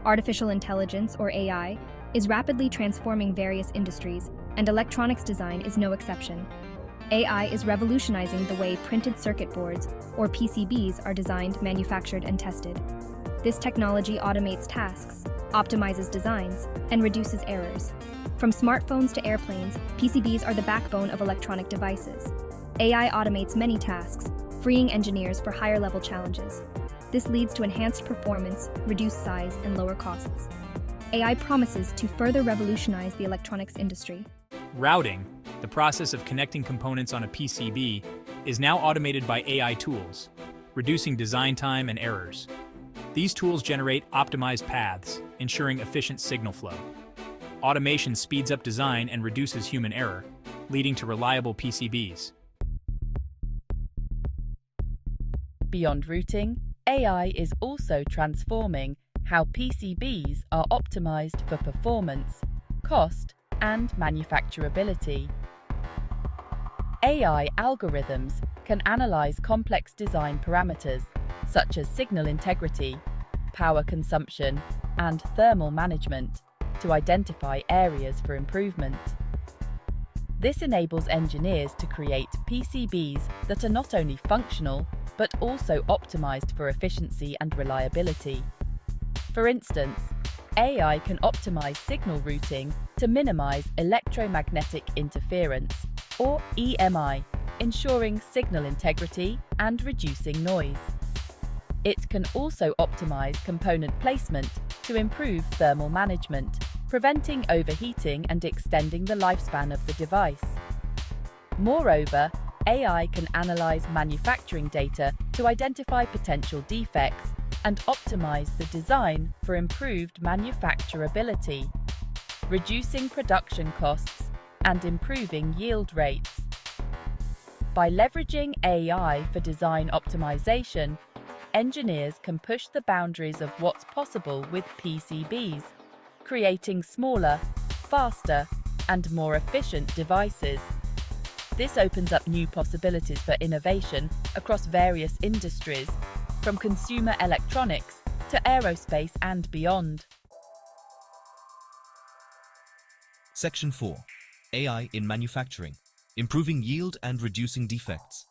Artificial intelligence, or AI, is rapidly transforming various industries, and electronics design is no exception. AI is revolutionizing the way printed circuit boards, or PCBs, are designed, manufactured, and tested. This technology automates tasks, optimizes designs, and reduces errors. From smartphones to airplanes, PCBs are the backbone of electronic devices. AI automates many tasks, freeing engineers for higher-level challenges. This leads to enhanced performance, reduced size, and lower costs. AI promises to further revolutionize the electronics industry. Routing, the process of connecting components on a PCB, is now automated by AI tools, reducing design time and errors. These tools generate optimized paths, ensuring efficient signal flow. Automation speeds up design and reduces human error, leading to reliable PCBs. Beyond routing, AI is also transforming how PCBs are optimized for performance, cost, and manufacturability. AI algorithms can analyze complex design parameters such as signal integrity, power consumption, and thermal management to identify areas for improvement. This enables engineers to create PCBs that are not only functional but also optimized for efficiency and reliability. For instance, AI can optimize signal routing to minimize electromagnetic interference, or EMI, ensuring signal integrity and reducing noise. It can also optimize component placement to improve thermal management, preventing overheating and extending the lifespan of the device. Moreover, AI can analyze manufacturing data to identify potential defects and optimize the design for improved manufacturability, reducing production costs and improving yield rates. By leveraging AI for design optimization, engineers can push the boundaries of what's possible with PCBs, creating smaller, faster, and more efficient devices. This opens up new possibilities for innovation across various industries, from consumer electronics to aerospace and beyond. Section 4. AI in manufacturing, improving yield and reducing defects.